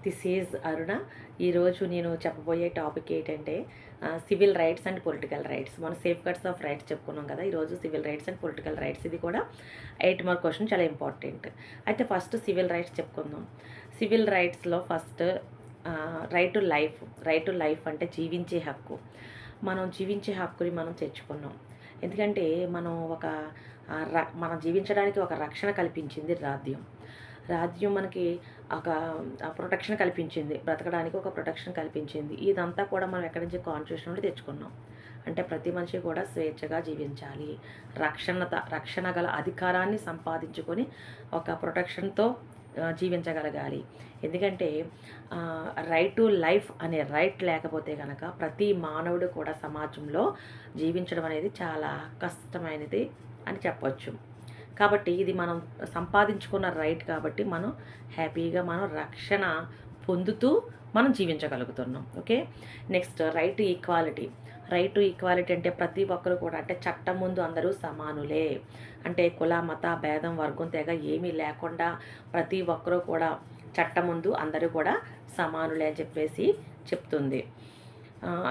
This is అరుణ. ఈరోజు నేను చెప్పబోయే టాపిక్ ఏంటంటే civil rights and political rights. మనం సేఫ్ గార్డ్స్ ఆఫ్ రైట్స్ చెప్పుకున్నాం కదా. ఈరోజు civil rights and political rights, ఇది కూడా 8 మార్క్ క్వశ్చన్, చాలా ఇంపార్టెంట్. అయితే ఫస్ట్ సివిల్ రైట్స్ చెప్పుకుందాం. సివిల్ రైట్స్లో first right to life. Right to life అంటే జీవించే హక్కు. మనం జీవించే హక్కుని మనం తెచ్చుకున్నాం. ఎందుకంటే మనం జీవించడానికి ఒక రక్షణ కల్పించింది రాజ్యం. రాజ్యం మనకి ఒక ప్రొటెక్షన్ కల్పించింది, బ్రతకడానికి ఒక ప్రొటెక్షన్ కల్పించింది. ఇదంతా కూడా మనం ఎక్కడి నుంచి కాన్స్టిట్యూషన్ నుండి తెచ్చుకున్నాం. అంటే ప్రతి మనిషి కూడా స్వేచ్ఛగా జీవించాలి, రక్షణ గల అధికారాన్ని సంపాదించుకొని ఒక ప్రొటెక్షన్తో జీవించగలగాలి. ఎందుకంటే రైట్ టు లైఫ్ అనే రైట్ లేకపోతే కనుక ప్రతి మానవుడు కూడా సమాజంలో జీవించడం అనేది చాలా కష్టమైనది అని చెప్పవచ్చు. కాబట్టి ఇది మనం సంపాదించుకున్న రైట్ కాబట్టి మనం హ్యాపీగా మనం రక్షణ పొందుతూ మనం జీవించగలుగుతున్నాం. Okay, next right to equality. Right to equality అంటే ప్రతి ఒక్కరు కూడా, అంటే చట్టం ముందు అందరూ సమానులే. అంటే కుల మత భేదం వర్గం తెగ ఏమీ లేకుండా ప్రతి ఒక్కరూ కూడా చట్టం ముందు అందరూ కూడా సమానులే అని చెప్పేసి చెప్తుంది.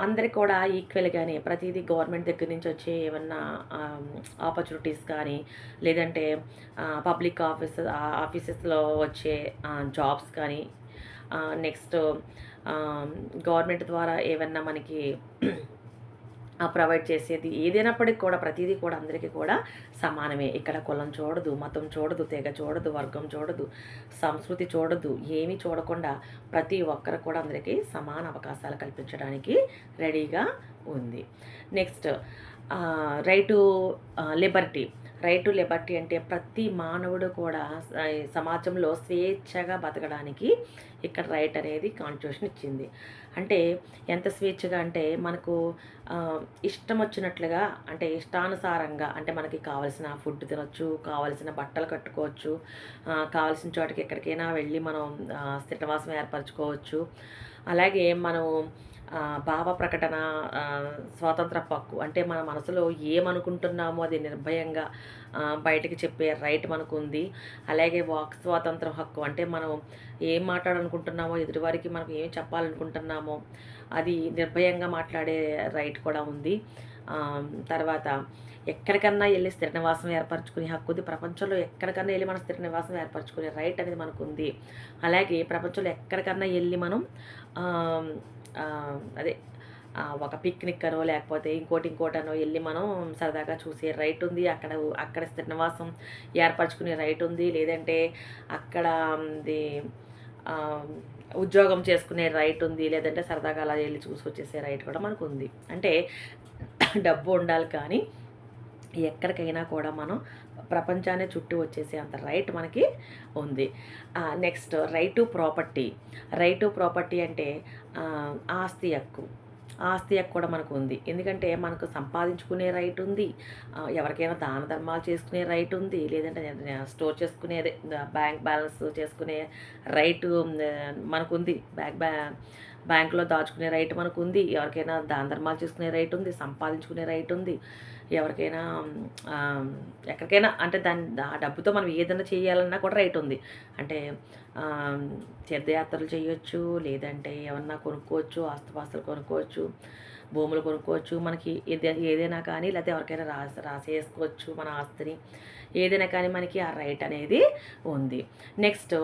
అందరికి కూడా ఈక్వల్గానే ప్రతిదీ గవర్నమెంట్ దగ్గర నుంచి వచ్చే ఏమన్నా ఆపర్చునిటీస్ కానీ, లేదంటే పబ్లిక్ ఆఫీసెస్లో వచ్చే జాబ్స్ కానీ, నెక్స్ట్ గవర్నమెంట్ ద్వారా ఏమన్నా మనకి ప్రొవైడ్ చేసేది ఏదైనప్పటికీ కూడా ప్రతిదీ కూడా అందరికీ కూడా సమానమే. ఇక్కడ కులం చూడదు, మతం చూడదు, తెగ చూడదు, వర్గం చూడదు, సంస్కృతి చూడదు, ఏమీ చూడకుండా ప్రతి ఒక్కరు కూడా అందరికీ సమాన అవకాశాలు కల్పించడానికి రెడీగా ఉంది. Next right to Liberty. Right to Liberty అంటే ప్రతి మానవుడు కూడా సమాజంలో స్వేచ్ఛగా బతకడానికి ఇక్కడ రైట్ అనేది కాన్స్టిట్యూషన్ ఇచ్చింది. అంటే ఎంత స్వేచ్ఛగా అంటే మనకు ఇష్టం వచ్చినట్లుగా, అంటే ఇష్టానుసారంగా, అంటే మనకి కావాల్సిన ఫుడ్ తినొచ్చు, కావాల్సిన బట్టలు కట్టుకోవచ్చు, కావాల్సిన చోటికి ఎక్కడికైనా వెళ్ళి మనం స్థిరవాసం ఏర్పరచుకోవచ్చు. అలాగే మనం భావ ప్రకటన స్వాతంత్ర హక్కు, అంటే మన మనసులో ఏమనుకుంటున్నామో అది నిర్భయంగా బయటికి చెప్పే రైట్ మనకు ఉంది. అలాగే వాక్ స్వాతంత్ర హక్కు, అంటే మనం ఏం మాట్లాడాలనుకుంటున్నామో, ఎదుటివారికి మనం ఏం చెప్పాలనుకుంటున్నామో అది నిర్భయంగా మాట్లాడే రైట్ కూడా ఉంది. తర్వాత ఎక్కడికన్నా వెళ్ళి స్థిర నివాసం ఏర్పరచుకునే హక్కు ఉంది. ప్రపంచంలో ఎక్కడికన్నా వెళ్ళి మనం స్థిర నివాసం ఏర్పరచుకునే రైట్ అనేది మనకు ఉంది. అలాగే ప్రపంచంలో ఎక్కడికన్నా వెళ్ళి మనం అదే ఒక పిక్నిక్ అనో లేకపోతే ఇంకోటనో వెళ్ళి మనం సరదాగా చూసే రైట్ ఉంది. అక్కడ స్థిర నివాసం ఏర్పరచుకునే రైట్ ఉంది. లేదంటే అక్కడ ఉద్యోగం చేసుకునే రైట్ ఉంది. లేదంటే సరదాగా అలా వెళ్ళి చూసి వచ్చేసే రైట్ కూడా మనకు ఉంది. అంటే డబ్బు ఉండాలి, కానీ ఎక్కడికైనా కూడా మనం ప్రపంచాన్ని చుట్టూ వచ్చేసే అంత రైట్ మనకి ఉంది. Next right to property. Right to property అంటే ఆస్తి హక్కు. ఆస్తి హక్కు కూడా మనకు ఉంది. ఎందుకంటే మనకు సంపాదించుకునే రైట్ ఉంది, ఎవరికైనా దాన ధర్మాలు చేసుకునే రైట్ ఉంది, లేదంటే స్టోర్ చేసుకునే బ్యాంక్ బ్యాలెన్స్ చేసుకునే రైట్ మనకు ఉంది, బ్యాంకులో దాచుకునే రైట్ మనకు ఉంది, ఎవరికైనా దాన ధర్మాలు చేసుకునే రైట్ ఉంది, సంపాదించుకునే రైట్ ఉంది, ఎవరికైనా ఎక్కడికైనా, అంటే ఆ డబ్బుతో మనం ఏదైనా చేయాలన్నా కూడా రైట్ ఉంది. అంటే తీర్థయాత్రలు చేయొచ్చు, లేదంటే ఏమన్నా కొనుక్కోవచ్చు, ఆస్తుపాస్తులు కొనుక్కోవచ్చు, భూములు కొనుక్కోవచ్చు, మనకి ఏదైనా కానీ, లేకపోతే ఎవరికైనా రాసేసుకోవచ్చు మన ఆస్తిని, ఏదైనా కానీ మనకి ఆ రైట్ అనేది ఉంది. Next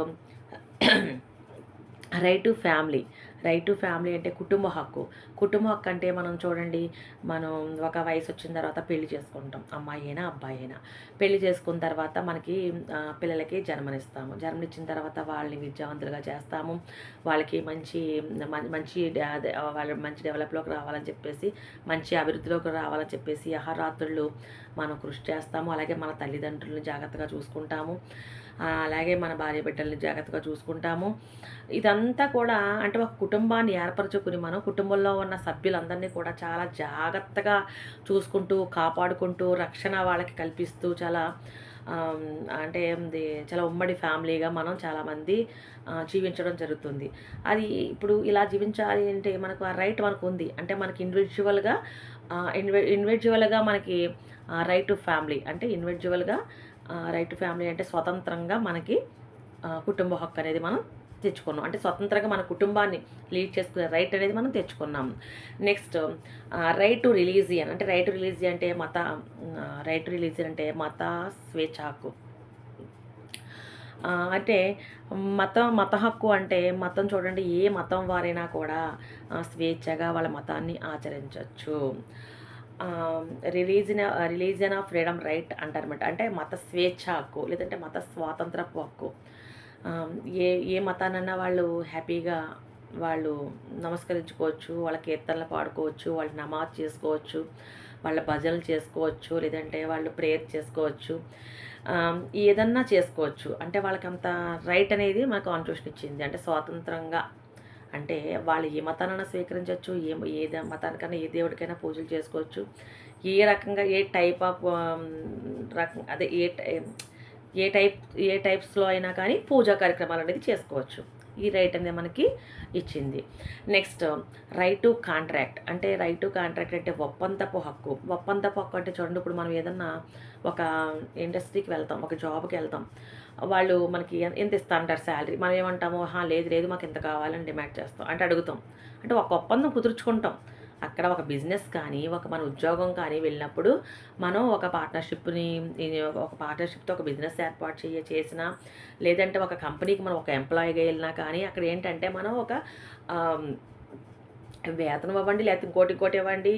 right to family. Right to family అంటే కుటుంబ హక్కు. కుటుంబ హక్కు అంటే మనం చూడండి, మనం ఒక వయసు వచ్చిన తర్వాత పెళ్లి చేసుకుంటాం, అమ్మాయి అయినా అబ్బాయి అయినా. పెళ్లి చేసుకున్న తర్వాత మనకి పిల్లలకి జన్మనిస్తాము. జన్మనిచ్చిన తర్వాత వాళ్ళని విద్యావంతులుగా చేస్తాము, వాళ్ళకి మంచి వాళ్ళు మంచి డెవలప్లోకి రావాలని చెప్పేసి, మంచి అభివృద్ధిలోకి రావాలని చెప్పేసి అహరాత్రులు మనం కృషి చేస్తాము. అలాగే మన తల్లిదండ్రులను జాగ్రత్తగా చూసుకుంటాము, అలాగే మన భార్య బిడ్డల్ని జాగ్రత్తగా చూసుకుంటాము. ఇదంతా కూడా అంటే ఒక కుటుంబాన్ని ఏర్పరచుకుని మనం కుటుంబంలో ఉన్న సభ్యులందరినీ కూడా చాలా జాగ్రత్తగా చూసుకుంటూ, కాపాడుకుంటూ, రక్షణ వాళ్ళకి కల్పిస్తూ చాలా అంటే చాలా ఉమ్మడి ఫ్యామిలీగా మనం చాలామంది జీవించడం జరుగుతుంది. అది ఇప్పుడు ఇలా జీవించాలి అంటే మనకు ఆ రైట్ మనకు ఉంది. అంటే మనకి ఇండివిజువల్గా మనకి రైట్ టు ఫ్యామిలీ, అంటే ఇండివిజువల్గా రైట్ టు ఫ్యామిలీ అంటే స్వతంత్రంగా మనకి కుటుంబ హక్కు అనేది మనం తెచ్చుకున్నాం. అంటే స్వతంత్రంగా మన కుటుంబాన్ని లీడ్ చేసుకునే రైట్ అనేది మనం తెచ్చుకున్నాం. నెక్స్ట్ రైట్ టు రిలీజియన్ అంటే రైట్ టు రిలీజియన్ అంటే మత స్వేచ్ఛ హక్కు. అంటే మత హక్కు అంటే మతం చూడండి, ఏ మతం వారైనా కూడా స్వేచ్ఛగా వాళ్ళ మతాన్ని ఆచరించవచ్చు. రిలీజియన్ ఆఫ్ ఫ్రీడమ్ రైట్ అంటారన్నమాట. అంటే మత స్వేచ్ఛ హక్కు లేదంటే మత స్వాతంత్రపు హక్కు. ఏ ఏ మతానన్నా వాళ్ళు హ్యాపీగా వాళ్ళు నమస్కరించుకోవచ్చు, వాళ్ళ కీర్తనలు పాడుకోవచ్చు, వాళ్ళు నమాజ్ చేసుకోవచ్చు, వాళ్ళ భజనలు చేసుకోవచ్చు, లేదంటే వాళ్ళు ప్రేయర్ చేసుకోవచ్చు, ఏదన్నా చేసుకోవచ్చు. అంటే వాళ్ళకంత రైట్ అనేది మన కాన్స్టిట్యూషన్ ఇచ్చింది. అంటే స్వాతంత్రంగా అంటే వాళ్ళు ఏ మతానైనా స్వీకరించవచ్చు, ఏ మతానికైనా ఏ దేవుడికైనా పూజలు చేసుకోవచ్చు, ఏ రకంగా ఏ టైప్ ఆఫ్ రకం అదే ఏ టైప్స్లో అయినా కానీ పూజా కార్యక్రమాలు అనేది చేసుకోవచ్చు. ఈ రైట్ అనేది మనకి ఇచ్చింది. నెక్స్ట్ రైట్ టు కాంట్రాక్ట్ అంటే ఒప్పందపు హక్కు. ఒప్పందపు హక్కు అంటే చూడండి, ఇప్పుడు మనం ఏదన్నా ఒక ఇండస్ట్రీకి వెళ్తాం, ఒక జాబ్కి వెళ్తాం, వాళ్ళు మనకి ఎంత ఇస్తా అంటారు శాలరీ, మనం ఏమంటాము, లేదు లేదు మాకు ఎంత కావాలని డిమాండ్ చేస్తాం, అంటే అడుగుతాం, అంటే ఒక ఒప్పందం కుదుర్చుకుంటాం. అక్కడ ఒక బిజినెస్ కానీ మన ఉద్యోగం కానీ వెళ్ళినప్పుడు మనం ఒక పార్ట్నర్షిప్తో ఒక బిజినెస్ ఏర్పాటు చేసినా, లేదంటే ఒక కంపెనీకి మనం ఒక ఎంప్లాయీగా వెళ్ళినా కానీ అక్కడ ఏంటంటే మనం ఒక వేతనం ఇవ్వండి, లేకపోతే ఇంకోటి ఇవ్వండి,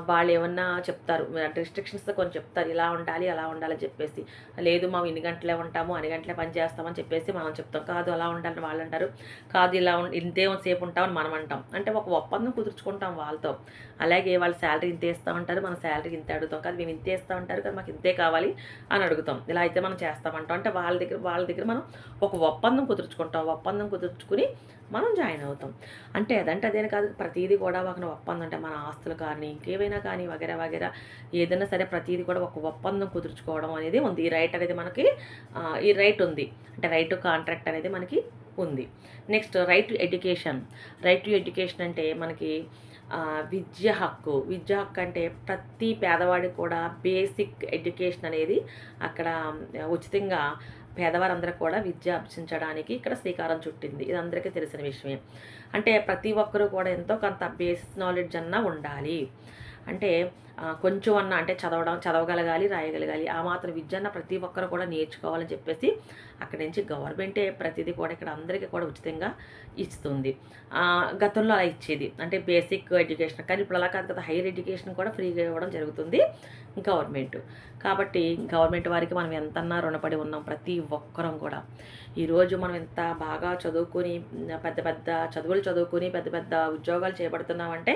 వాళ్ళు ఏమన్నా చెప్తారు, రిస్ట్రిక్షన్స్ కొన్ని చెప్తారు, ఇలా ఉండాలి అలా ఉండాలని చెప్పేసి. లేదు మేము ఇన్ని గంటలే ఉంటాము, అన్ని గంటలే పని చేస్తామని చెప్పేసి మనం చెప్తాం. కాదు అలా ఉండాలని వాళ్ళు అంటారు, కాదు ఇలా ఇంతే సేపు ఉంటామని మనం అంటాం. అంటే ఒక ఒప్పందం కుదుర్చుకుంటాం వాళ్ళతో. అలాగే వాళ్ళు శాలరీ ఇంతే ఇస్తామంటారు, మన శాలరీ ఇంతే అడుగుతాం, కాదు మేము ఇంతే ఇస్తామంటారు, కానీ మాకు ఇంతే కావాలి అని అడుగుతాం. ఇలా అయితే మనం చేస్తామంటాం. అంటే వాళ్ళ దగ్గర మనం ఒక ఒప్పందం కుదుర్చుకుంటాం. ఒప్పందం కుదుర్చుకుని మనం జాయిన్ అవుతాం. అంటే అదేని కాదు, ప్రతీది కూడా ఒక ఒప్పందం. అంటే మన ఆస్తులు కానీ ఇంకేవైనా కానీ వగేరా ఏదైనా సరే ప్రతీది కూడా ఒక ఒప్పందం కుదుర్చుకోవడం అనేది ఉంది. ఈ రైట్ అనేది మనకి ఈ రైట్ ఉంది. అంటే రైట్ టు కాంట్రాక్ట్ అనేది మనకి ఉంది. Next right to education. Right to education అంటే మనకి విద్య హక్కు అంటే ప్రతి పేదవాడికి కూడా బేసిక్ ఎడ్యుకేషన్ అనేది అక్కడ ఉచితంగా పేదవారందరూ కూడా విద్య అభ్యసించడానికి ఇక్కడ శ్రీకారం చుట్టింది. ఇది అందరికీ తెలిసిన విషయమే. అంటే ప్రతి ఒక్కరూ కూడా ఎంతో కొంత బేసిక్ నాలెడ్జ్ అన్నా ఉండాలి. అంటే కొంచెం అన్న అంటే చదవగలగాలి, రాయగలగాలి. ఆ మాత్రం విద్య అన్న ప్రతి ఒక్కరు కూడా నేర్చుకోవాలని చెప్పేసి అక్కడి నుంచి గవర్నమెంటే ప్రతిదీ కూడా ఇక్కడ అందరికీ కూడా ఉచితంగా ఇస్తుంది. గతంలో అలా ఇచ్చేది, అంటే బేసిక్ ఎడ్యుకేషన్. కానీ ఇప్పుడు అలా కాదు కదా, హైయర్ ఎడ్యుకేషన్ కూడా ఫ్రీగా ఇవ్వడం జరుగుతుంది గవర్నమెంట్. కాబట్టి గవర్నమెంట్ వారికి మనం ఎంతన్నా రుణపడి ఉన్నాం ప్రతి ఒక్కరం కూడా. ఈరోజు మనం ఎంత బాగా చదువుకొని పెద్ద చదువులు చదువుకొని పెద్ద ఉద్యోగాలు చేపడుతున్నామంటే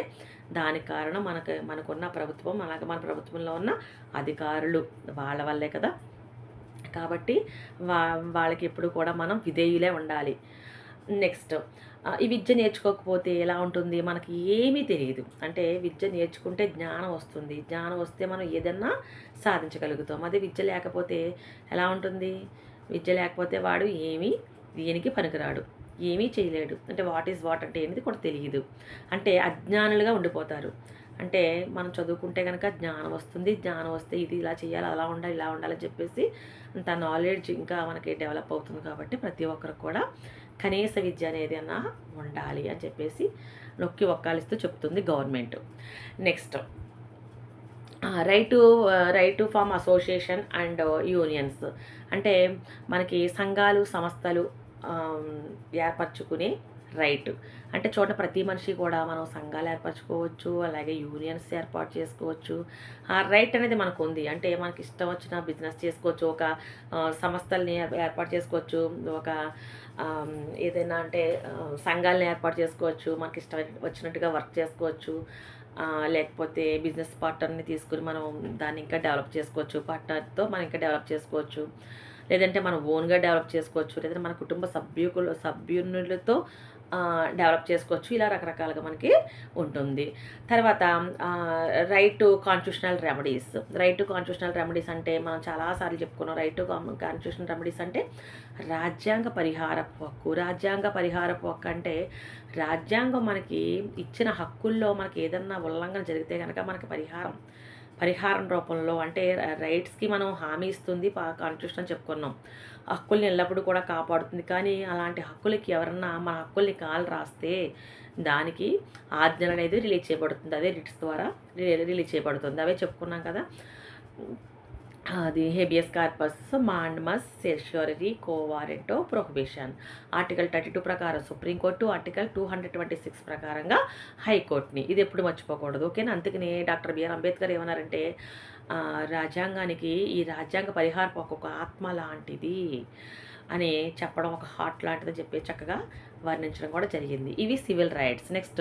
దానికి కారణం మనకున్న ప్రభుత్వం, అలాగే మన ప్రభుత్వంలో ఉన్న అధికారులు, వాళ్ళ వల్లే కదా. కాబట్టి వాళ్ళకి ఎప్పుడు కూడా మనం విధేయులే ఉండాలి. నెక్స్ట్ ఈ విద్య నేర్చుకోకపోతే ఎలా ఉంటుంది, మనకి ఏమీ తెలియదు. అంటే విద్య నేర్చుకుంటే జ్ఞానం వస్తుంది, జ్ఞానం వస్తే మనం ఏదన్నా సాధించగలుగుతాం. అదే విద్య లేకపోతే ఎలా ఉంటుంది, విద్య లేకపోతే వాడు దేనికి పనికిరాడు, ఏమీ చేయలేడు. అంటే వాట్ ఈజ్ వాట్ అంటే ఏంటిది కూడా తెలియదు. అంటే అజ్ఞానులుగా ఉండిపోతారు. అంటే మనం చదువుకుంటే కనుక జ్ఞానం వస్తుంది, జ్ఞానం వస్తే ఇది ఇలా చేయాలి, అలా ఉండాలి, ఇలా ఉండాలని చెప్పేసి అంత నాలెడ్జ్ ఇంకా మనకి డెవలప్ అవుతుంది. కాబట్టి ప్రతి ఒక్కరికి కూడా కనీస విద్య అనేది అన్న ఉండాలి అని చెప్పేసి నొక్కి ఒక్కాలిస్తూ చెప్తుంది government. Next right to form association and unions. అంటే మనకి సంఘాలు, సంస్థలు ఏర్పరచుకునే రైట్. అంటే చూడండి, ప్రతి మనిషి కూడా మనం సంఘాలు ఏర్పరచుకోవచ్చు, అలాగే యూనియన్స్ ఏర్పాటు చేసుకోవచ్చు. ఆ రైట్ అనేది మనకు ఉంది. అంటే మనకి ఇష్టం వచ్చిన బిజినెస్ చేసుకోవచ్చు, ఒక సంస్థల్ని ఏర్పాటు చేసుకోవచ్చు, ఒక ఏదైనా అంటే సంఘాలను ఏర్పాటు చేసుకోవచ్చు, మనకి ఇష్టం వచ్చినట్టుగా వర్క్ చేసుకోవచ్చు. లేకపోతే బిజినెస్ పార్ట్నర్ని తీసుకుని మనం దాన్ని ఇంకా డెవలప్ చేసుకోవచ్చు, పార్ట్నర్తో మనం ఇంకా డెవలప్ చేసుకోవచ్చు, లేదంటే మనం ఓన్గా డెవలప్ చేసుకోవచ్చు, లేదంటే మన కుటుంబ సభ్యులతో డెవలప్ చేసుకోవచ్చు. ఇలా రకరకాలుగా మనకి ఉంటుంది. తర్వాత రైట్ టు కాన్స్టిట్యూషనల్ రెమెడీస్ అంటే మనం చాలాసార్లు చెప్పుకున్నాం. రైట్ టు కాన్స్టిట్యూషనల్ రెమెడీస్ అంటే రాజ్యాంగ పరిహారపు హక్కు అంటే రాజ్యాంగం మనకి ఇచ్చిన హక్కుల్లో మనకి ఏదన్నా ఉల్లంఘన జరిగితే కనుక మనకి పరిహారం పరిహారం రూపంలో అంటే రైట్స్‌కి మనం హామీ ఇస్తుంది కాన్స్టిట్యూషన్ అని చెప్పుకున్నాం. హక్కుల్ని ఎల్లప్పుడూ కూడా కాపాడుతుంది. కానీ అలాంటి హక్కులకి ఎవరన్నా మన హక్కుల్ని కాలు రాస్తే దానికి ఆజ్ఞలనేది రిలీజ్ చేయబడుతుంది. అదే రిట్స్ ద్వారా రిలీజ్ చేయబడుతుంది. అవే చెప్పుకున్నాం కదా! అది హేబియస్ కార్పస్, మాండమస్, సెర్ష్యూరీ, కో వారెంటో, ప్రొహిబిషన్. ఆర్టికల్ 32 ప్రకారం సుప్రీంకోర్టు, ఆర్టికల్ 226 ప్రకారంగా హైకోర్టుని. ఇది ఎప్పుడు మర్చిపోకూడదు. ఓకేనా? అందుకని డాక్టర్ బిఆర్ అంబేద్కర్ ఏమన్నారంటే రాజ్యాంగానికి ఈ రాజ్యాంగ పరిహారపు ఒక ఆత్మ లాంటిది అని చెప్పడం, ఒక హార్ట్ లాంటిదని చెప్పి చక్కగా వర్ణించడం కూడా జరిగింది. ఇవి civil rights. Next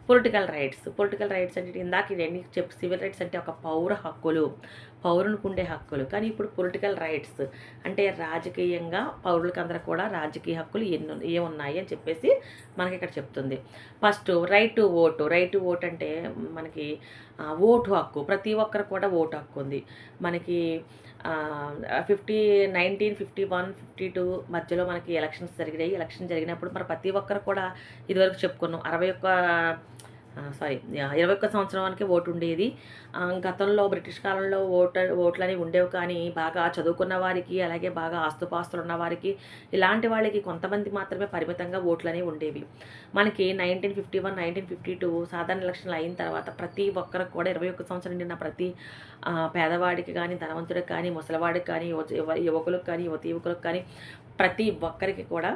political rights. Political rights అంటే ఇందాక ఇవన్నీ సివిల్ రైట్స్ అంటే ఒక పౌర హక్కులు, పౌరునికి ఉండే హక్కులు. కానీ ఇప్పుడు పొలిటికల్ రైట్స్ అంటే రాజకీయంగా పౌరులకందరూ కూడా రాజకీయ హక్కులు ఏమున్నాయి అని చెప్పేసి మనకి ఇక్కడ చెప్తుంది. First right to vote. Right to vote అంటే మనకి ఓటు హక్కు. ప్రతి ఒక్కరు కూడా ఓటు హక్కు ఉంది. మనకి 1951, 52 మధ్యలో మనకి ఎలక్షన్స్ జరిగినాయి. ఎలక్షన్ జరిగినప్పుడు మరి ప్రతి ఒక్కరు కూడా ఇదివరకు చెప్పుకున్నాం 21 సంవత్సరానికి ఓటు ఉండేది. గతంలో బ్రిటిష్ కాలంలో ఓట్లని ఉండేవి, కానీ బాగా చదువుకున్న వారికి, అలాగే బాగా ఆస్తుపాస్తులు ఉన్న వారికి, ఇలాంటి వాళ్ళకి కొంతమంది మాత్రమే పరిమితంగా ఓట్లనేవి ఉండేవి. మనకి 1951, 1952 సాధారణ ఎలక్షన్లు అయిన తర్వాత ప్రతి ఒక్కరికి కూడా 21 సంవత్సరం నిండిన ప్రతి పేదవాడికి కానీ, ధనవంతుడికి కానీ, ముసలివాడికి కానీ, యువకులకు కానీ, యువకులకు కానీ ప్రతి ఒక్కరికి కూడా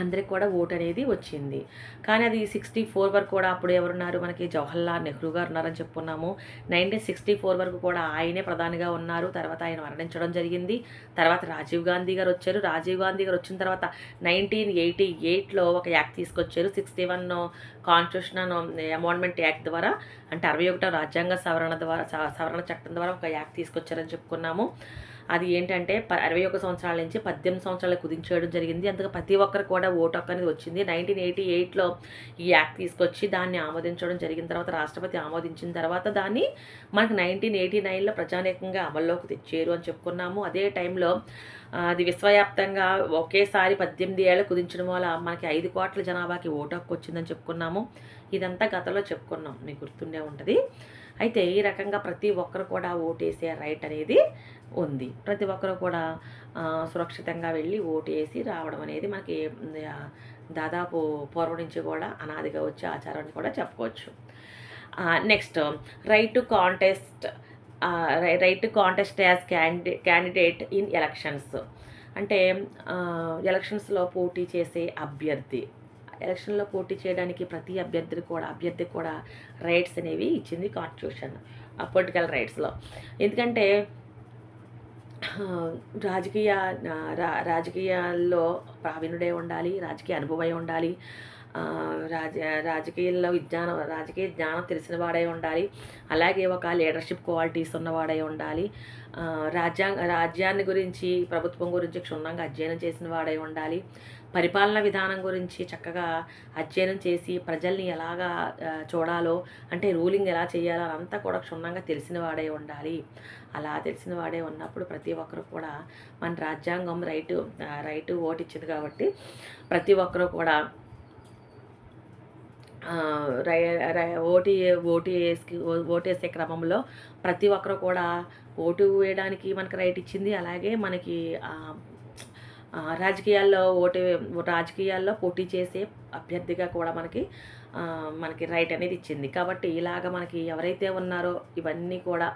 అందరికి కూడా ఓటు అనేది వచ్చింది. కానీ అది 64 వరకు కూడా అప్పుడు ఎవరున్నారు, మనకి జవహర్లాల్ నెహ్రూ గారు ఉన్నారని చెప్పుకున్నాము. 1964 వరకు కూడా ఆయనే ప్రధానిగా ఉన్నారు. తర్వాత ఆయన మరణించడం జరిగింది. తర్వాత రాజీవ్ గాంధీ గారు వచ్చారు. రాజీవ్ గాంధీ గారు వచ్చిన తర్వాత 1988లో ఒక యాక్ట్ తీసుకొచ్చారు. 61 కాన్స్టిట్యూషన్ అమెండ్మెంట్ యాక్ట్ ద్వారా, అంటే 61వ రాజ్యాంగ సవరణ చట్టం ద్వారా ఒక యాక్ట్ తీసుకొచ్చారని చెప్పుకున్నాము. అది ఏంటంటే 61 సంవత్సరాల నుంచి 18 సంవత్సరాలకు కుదించేయడం జరిగింది. అందుకే ప్రతి ఒక్కరు కూడా ఓటు హక్కు అనేది వచ్చింది. 1988లో ఈ యాక్ట్ తీసుకొచ్చి దాన్ని ఆమోదించడం జరిగిన తర్వాత, రాష్ట్రపతి ఆమోదించిన తర్వాత దాన్ని మనకి 1989లో ప్రజానీకంగా అమల్లోకి తెచ్చారు అని చెప్పుకున్నాము. అదే టైంలో అది విశ్వవ్యాప్తంగా ఒకేసారి 18 ఏళ్ళు కుదించడం వల్ల మనకి 5 కోట్ల జనాభాకి ఓటు హక్కు వచ్చిందని చెప్పుకున్నాము. ఇదంతా గతంలో చెప్పుకున్నాం, మీకు గుర్తుండే ఉంటుంది. అయితే ఈ రకంగా ప్రతి ఒక్కరు కూడా ఓటేసే రైట్ అనేది ఉంది. ప్రతి ఒక్కరు కూడా సురక్షితంగా వెళ్ళి ఓటేసి రావడం అనేది మనకి దాదాపు పూర్వం నుంచి కూడా అనాదిగా వచ్చే ఆచారం అని కూడా చెప్పుకోవచ్చు. Next right to contest as candidate in elections. అంటే ఎలక్షన్స్లో పోటీ చేసే అభ్యర్థి, ఎలక్షన్లో పోటీ చేయడానికి ప్రతి అభ్యర్థికి కూడా రైట్స్ అనేవి ఇచ్చింది కాన్స్టిట్యూషన్, పొలిటికల్ రైట్స్లో. ఎందుకంటే రాజకీయాల్లో ప్రావీణ్యుడై ఉండాలి, రాజకీయ అనుభవై ఉండాలి, రాజకీయ జ్ఞానం తెలిసిన వాడై ఉండాలి, అలాగే ఒక లీడర్షిప్ క్వాలిటీస్ ఉన్నవాడై ఉండాలి, రాజ్యాన్ని గురించి, ప్రభుత్వం గురించి క్షుణ్ణంగా అధ్యయనం చేసిన వాడై ఉండాలి, పరిపాలన విధానం గురించి చక్కగా అధ్యయనం చేసి ప్రజల్ని ఎలాగా చూడాలో, అంటే రూలింగ్ ఎలా చేయాలో అంతా కూడా క్షుణ్ణంగా తెలిసిన వాడై ఉండాలి. అలా తెలిసిన వాడే ఉన్నప్పుడు ప్రతి ఒక్కరు కూడా మన రాజ్యాంగం రైటు ఓటు ఇచ్చింది కాబట్టి ప్రతి ఒక్కరు కూడా ఓటేసే క్రమంలో ప్రతి ఒక్కరు కూడా ఓటు వేయడానికి మనకు రైట్ ఇచ్చింది. అలాగే మనకి రాజకీయాల్లో పోటీ చేసే అభ్యర్థిగా కూడా మనకి రైట్ అనేది ఇచ్చింది. కాబట్టి ఇలాగ మనకి ఎవరైతే ఉన్నారో ఇవన్నీ కూడా,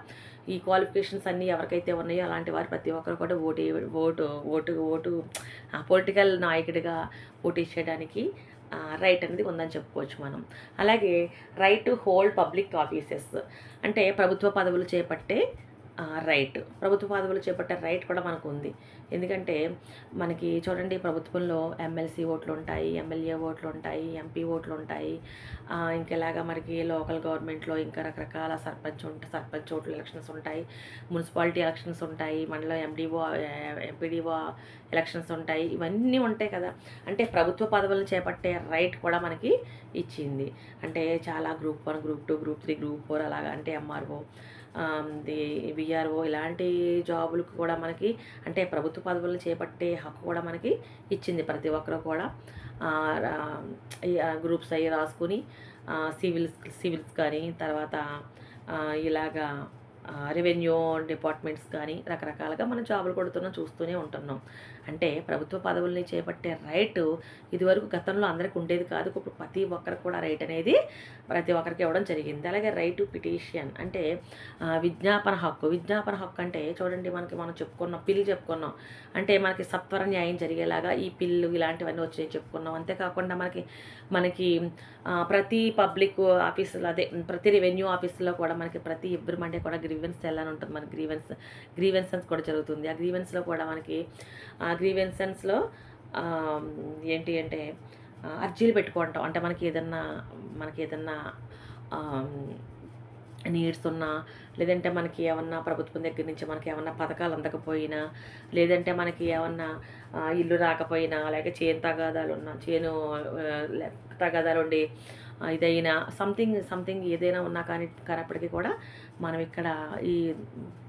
ఈ క్వాలిఫికేషన్స్ అన్నీ ఎవరికైతే ఉన్నాయో అలాంటి వారు ప్రతి ఒక్కరు కూడా ఓటు పొలిటికల్ నాయకుడిగా పోటీ చేయడానికి రైట్ అనేది ఉందని చెప్పుకోవచ్చు మనం. అలాగే right to hold public offices, అంటే ప్రభుత్వ పదవులు చేపట్టే రైట్ కూడా మనకు ఉంది. ఎందుకంటే మనకి చూడండి, ప్రభుత్వంలో ఎమ్మెల్సీ ఓట్లు ఉంటాయి, ఎమ్మెల్యే ఓట్లు ఉంటాయి, ఎంపీ ఓట్లు ఉంటాయి, ఇంకెలాగా మనకి లోకల్ గవర్నమెంట్లో ఇంకా రకరకాల సర్పంచ్ ఓట్లు ఎలక్షన్స్ ఉంటాయి, మున్సిపాలిటీ ఎలక్షన్స్ ఉంటాయి, మండలం ఎంపీడీఓ ఎలక్షన్స్ ఉంటాయి, ఇవన్నీ ఉంటాయి కదా. అంటే ప్రభుత్వ పదవులను చేపట్టే రైట్ కూడా మనకి ఇచ్చింది. అంటే చాలా గ్రూప్ 1, గ్రూప్ 2, గ్రూప్ 3, గ్రూప్ 4 అలాగా, అంటే ఎంఆర్ఓ, విఆర్ఓ ఇలాంటి జాబులకు కూడా మనకి, అంటే ప్రభుత్వ పదవులను చేపట్టే హక్కు కూడా మనకి ఇచ్చింది. ప్రతి ఒక్కరు కూడా గ్రూప్స్ అవి రాసుకుని సివిల్స్ కానీ, తర్వాత ఇలాగా రెవెన్యూ డిపార్ట్మెంట్స్ కానీ రకరకాలుగా మనం జాబులు కొడుతున్నాం, చూస్తూనే ఉంటున్నాం. అంటే ప్రభుత్వ పదవుల్ని చేపట్టే రైటు ఇదివరకు గతంలో అందరికి ఉండేది కాదు. ఇప్పుడు ప్రతి ఒక్కరికి కూడా రైట్ అనేది ప్రతి ఒక్కరికి ఇవ్వడం జరిగింది. అలాగే రైట్ టు పిటిషన్ అంటే విజ్ఞాపన హక్కు. విజ్ఞాపన హక్కు అంటే చూడండి, మనం చెప్పుకున్నాం, పిల్లు చెప్పుకున్నాం. అంటే మనకి సత్వర న్యాయం జరిగేలాగా ఈ పిల్లు ఇలాంటివన్నీ వచ్చాయి చెప్పుకున్నాం. అంతేకాకుండా మనకి మనకి ప్రతి పబ్లిక్ ఆఫీసులో, అదే ప్రతి రెవెన్యూ ఆఫీసులో కూడా మనకి ప్రతి ఎవ్రీ మండే కూడా గ్రీవెన్స్ సెల్ అని ఉంటుంది. మనకి గ్రీవెన్సెన్స్ కూడా జరుగుతుంది. ఆ గ్రీవెన్స్లో కూడా మనకి గ్రీవెన్సెన్స్లో ఏంటి అంటే అర్జీలు పెట్టుకుంటాం. అంటే మనకి ఏదన్నా నీడ్స్ ఉన్నా, లేదంటే మనకి ఏమన్నా ప్రభుత్వం దగ్గర నుంచి మనకి ఏమన్నా పథకాలు అందకపోయినా, లేదంటే మనకి ఏమన్నా ఇల్లు రాకపోయినా, లేక చేను తగాదాలు ఉండి ఇదైనా సంథింగ్ ఏదైనా ఉన్నా కానప్పటికీ కూడా మనం ఇక్కడ ఈ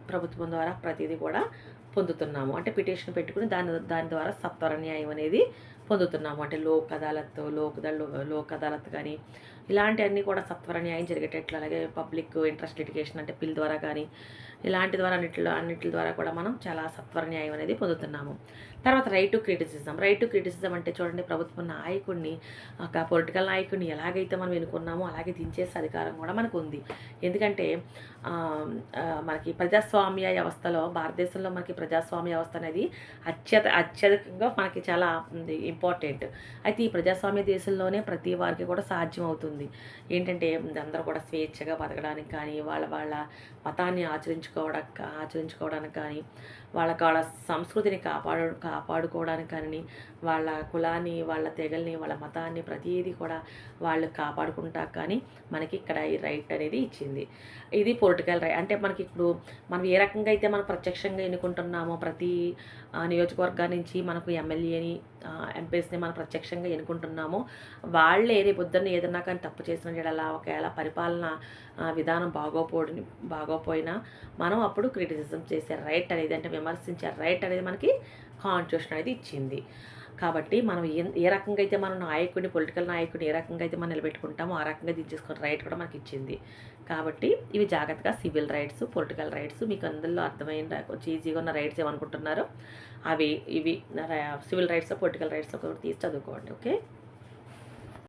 ప్రభుత్వం ద్వారా ప్రతిదీ కూడా పొందుతున్నాము. అంటే పిటిషన్ పెట్టుకుని దాని ద్వారా సత్వర న్యాయం అనేది పొందుతున్నాము. అంటే లోక్ అదాలత్ కానీ ఇలాంటివన్నీ కూడా సత్వర న్యాయం జరిగేటట్లు, అలాగే పబ్లిక్ ఇంట్రెస్ట్ లిటిగేషన్ అంటే పిల్ ద్వారా కానీ ఇలాంటి ద్వారా అన్నిటి ద్వారా కూడా మనం చాలా సత్వర న్యాయం అనేది పొందుతున్నాము. తర్వాత రైట్ టు క్రిటిసిజం అంటే చూడండి, ప్రభుత్వ నాయకుడిని, ఒక పొలిటికల్ నాయకుడిని ఎలాగైతే మనం ఎన్నుకున్నామో అలాగే దించేసే అధికారం కూడా మనకు ఉంది. ఎందుకంటే మనకి ప్రజాస్వామ్య వ్యవస్థలో, భారతదేశంలో మనకి ప్రజాస్వామ్య వ్యవస్థ అనేది అత్యధికంగా మనకి చాలా ఇంపార్టెంట్. అయితే ఈ ప్రజాస్వామ్య దేశంలోనే ప్రతి వారికి కూడా సాధ్యం అవుతుంది. ఏంటంటే అందరూ కూడా స్వేచ్ఛగా బతకడానికి కానీ, వాళ్ళ మతాన్ని ఆచరించుకోవడానికి కానీ, వాళ్ళ సంస్కృతిని కాపాడుకోవడానికి కానీ, వాళ్ళ కులాన్ని, వాళ్ళ తెగల్ని, వాళ్ళ మతాన్ని ప్రతిదీ కూడా వాళ్ళు కాపాడుకుంటా కానీ మనకి ఇక్కడ ఈ రైట్ అనేది ఇచ్చింది. ఇది పొలిటికల్ రైట్. అంటే మనకి ఇప్పుడు మనం ఏ రకంగా అయితే మనం ప్రత్యక్షంగా ఎన్నుకుంటున్నామో, ప్రతి నియోజకవర్గం నుంచి మనకు ఎమ్మెల్యేని, ఎంపీస్ని మనం ప్రత్యక్షంగా ఎన్నుకుంటున్నామో, వాళ్ళే రేపొద్దున్న ఏదన్నా కానీ తప్పు చేసిన యెడల, ఒకవేళ పరిపాలన విధానం బాగోపోయినా మనం అప్పుడు క్రిటిసిజం చేసే రైట్ అనేది, అంటే విమర్శించే రైట్ అనేది మనకి కాన్స్టిట్యూషన్ అనేది ఇచ్చింది. కాబట్టి మనం ఏ రకంగా అయితే మన పొలిటికల్ నాయకుడిని ఏ రకంగా అయితే మనం నిలబెట్టుకుంటామో ఆ రకంగా దించేసుకునే రైట్ కూడా మనకి ఇచ్చింది. కాబట్టి ఇవి జాగ్రత్తగా సివిల్ రైట్స్, పొలిటికల్ రైట్స్ మీకు అందులో అర్థమైన ఈజీగా ఉన్న రైట్స్ ఏమనుకుంటున్నారో ఇవి సివిల్ రైట్స్, పొలిటికల్ రైట్స్ కూడా తీసి చదువుకోండి. ఓకే.